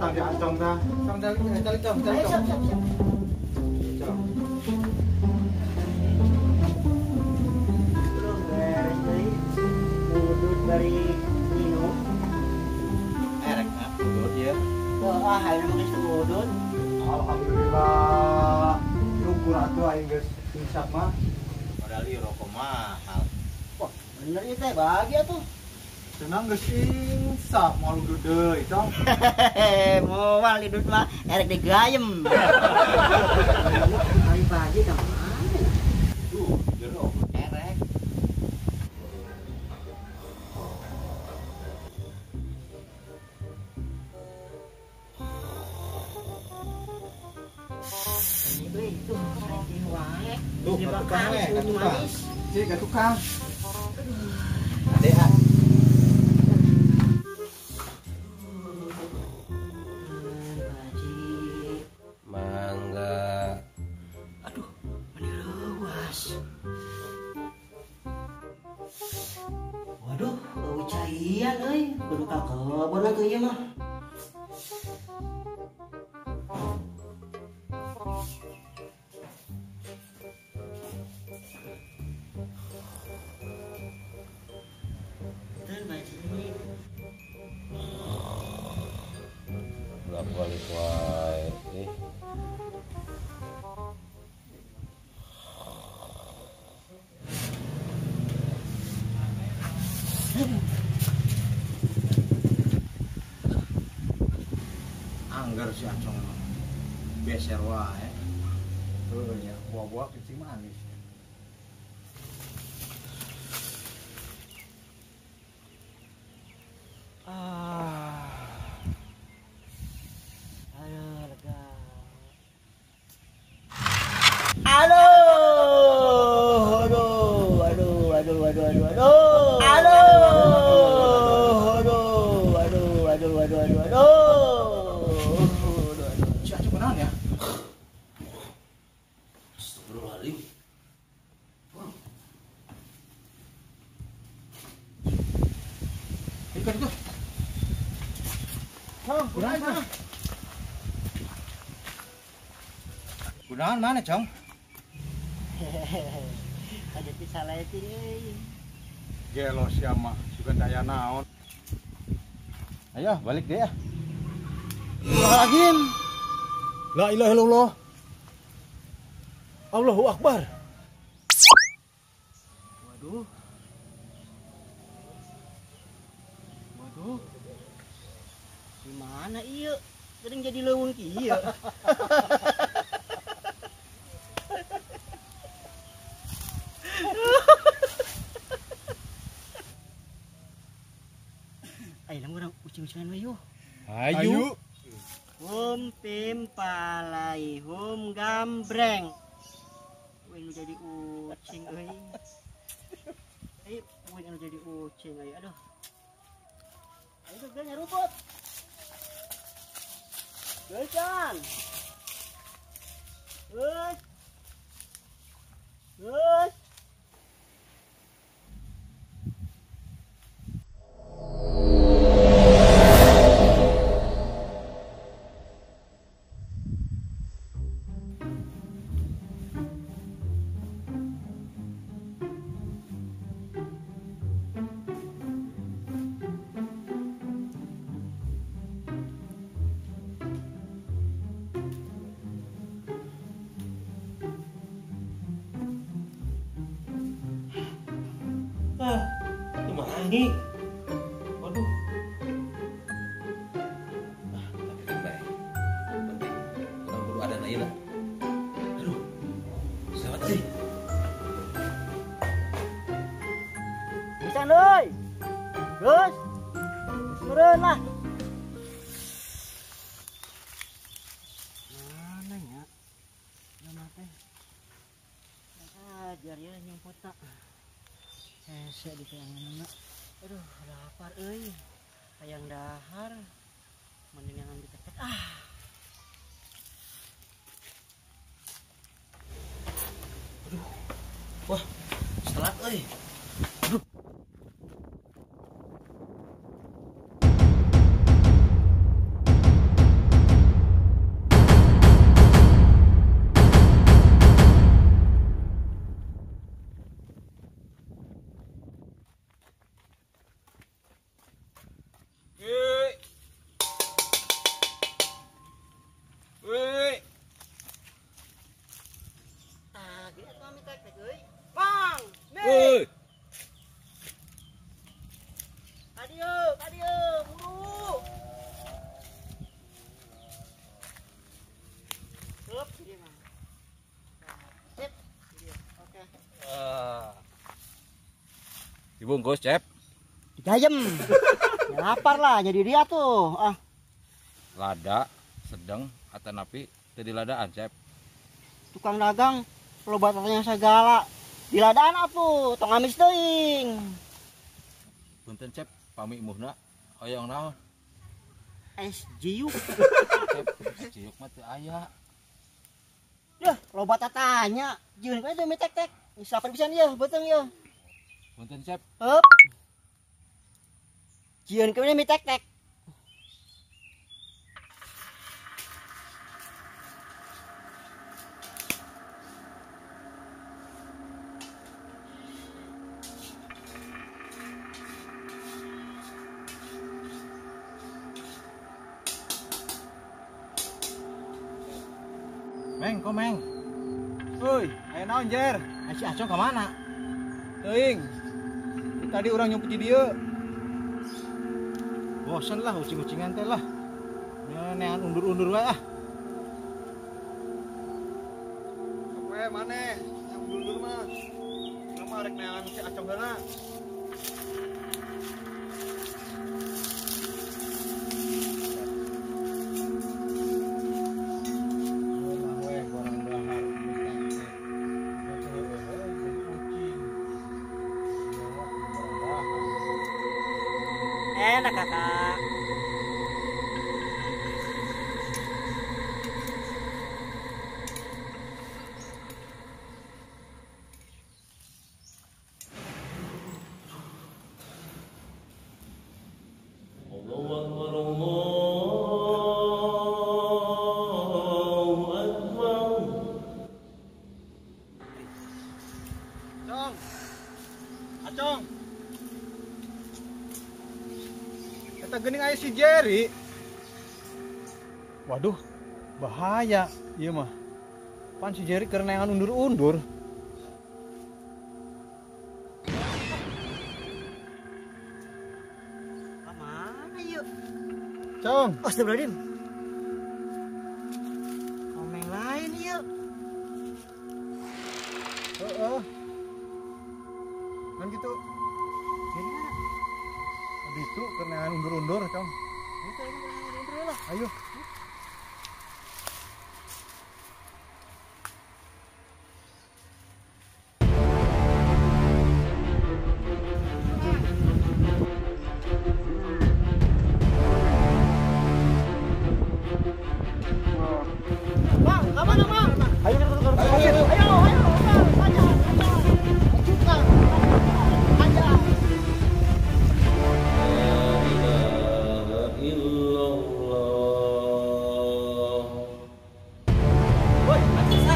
tang dia acong dah. Cong dah, cari cong. Cong. Belum beres deui. Udut dari Nino. Erek na, udut ya. Wah, hayang geus udut. Alhamdulillah. Syukur atuh aing geus insap mah. Padahal ieu rokok mahal. Wah, bener ieu teh bahagia tuh. Senang geus insap mau udut deui, cong. Moal udut mah erek digayem. Hari pagi ka mana? Tuh, jeruk erek. Tuh, ranking wae. Tuh, Di tukang bakal we, susu tukang. manis. Cik, ke tukang. Ade ah. Baji. Mangga. Aduh, mani leuwas. Waduh, bau caian euy. Kudu ka kebon atuh ieu mah. Teu baji. Bolak balik wae. Angger si acong mah. Beser wae. Tuh ya, buah-buah kencing manis. Aduh, lega. Aduh, aduh, aduh, aduh, aduh, aduh, aduh. Aduh, aduh, aduh, aduh, aduh, aduh, aduh. Si acong kenaon ya? Astagfirullahaladzim. Ikan itu. Cong, kunaon mana? Kunaon mana, Cong? Ada ti saleuting euy. Gelo sia mah, sugan daya naon. Ayo, balik deh ya. Astagfirullahaladzim. La ilaha illallah. Allahu Akbar. Waduh. Waduh. Gimana ieu? Geuning jadi leuweung kieu. Ayo urang ucing-ucingan we yuk. Ayu. Hum pim palai hum gambreng. Wih nu jadi ucing euy. Wih nu jadi ucing euy. Aduh. Ayo ge nyaruput. Geucan. Geus. Geus. Itu mandi. Waduh. Tapi kan baik. Penting. Orang perlu ada Naila. Aduh. Selamat sih. Bisa euy. Geus. Meureun lah. Mana nya? Nama teh. Ajar ya nyumputna. Hese di kayanganna. Aduh, lapar euy. Hayang dahar. Mendingan ditetek. Wah, setelat euy. tek euy. Mang, Woi. Kadieu, buru. Hup, ini mah. Sip. Oke. Dibungkus, Cep. Dijajem. Ya, lapar lah jadi dia tuh. Ah, Lada, sedang, atau napi, tadi ladaan, Cep. tukang dagang loba tanya segala. Di ladaan atuh, tong amis teuing. Punten, Cep, pami imuhna, hoyong naon. Es jiuk. Cep, ciuk mah teu aya. Dah, loba tatanya. Jieun we teh tek-tek. Siapa bisa ieu, beuteung ieu. Punten, Cep. Hup. Jieun we mi tek-tek. Meng, komeng. Woi, ayo naon jer? Si Acong ke mana? Teuing. Tadi orang nyumput di dia. Bosan lah, ucing-ucingan teh lah. Nean undur-undur wae ah. Apa mana? Yang dulu mah. Nama rek nean si Acong heula. Enak kakak. Acong. Acong. Eta geuning aya si Jerry. Waduh, bahaya ieu mah. Pan si Jerry keur neangan undur-undur. Mana yuk? Cong, Astagfirullahaladzim. Komeng lain yuk. heeh. Kan gitu. Jadi mana? Habis itu keur neangan undur-undur, Cong. Itu ini lah. Ayo. Bang, kemana bang? Ayo kita turun ke pasir. Ayo, aja. Lanjutkan. Aja. Woi, aja.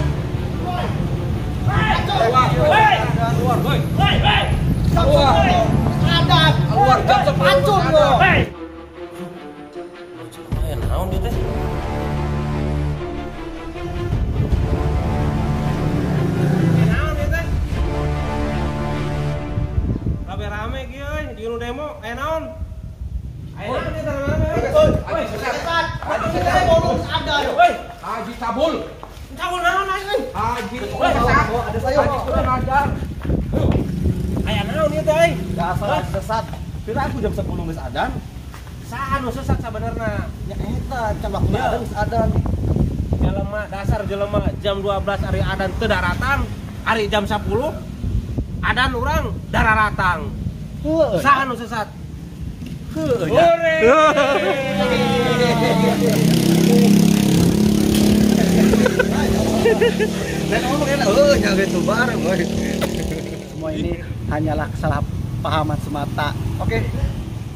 Keluar jam 10. Acung lo. Lumayan naon dia teh. Naon ieu teh? Rame-rame kieu euy di nu demo, aya naon? Aya naon ieu teh rame-rame? Haji Cabul. Cabul naon aing? Haji Ada saya. kurang ajar. Aya naon ieu teh euy? Dasar sesat. Kira aku jam 10 geus adzan. Saha nu sesat sabenerna? Ya eta can waktu adzan geus adzan. Jelema dasar jelema jam 12 ari adan teu daratan, ari jam 10 adan urang dararatang. Heuh. Saha nu sesat? Heuh. Hore! Semua ini hanyalah kesalahpahaman semata. Oke,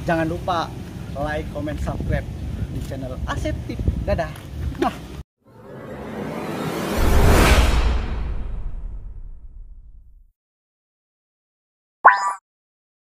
jangan lupa like, comment, subscribe di channel Asep Tip. Dadah. Nah.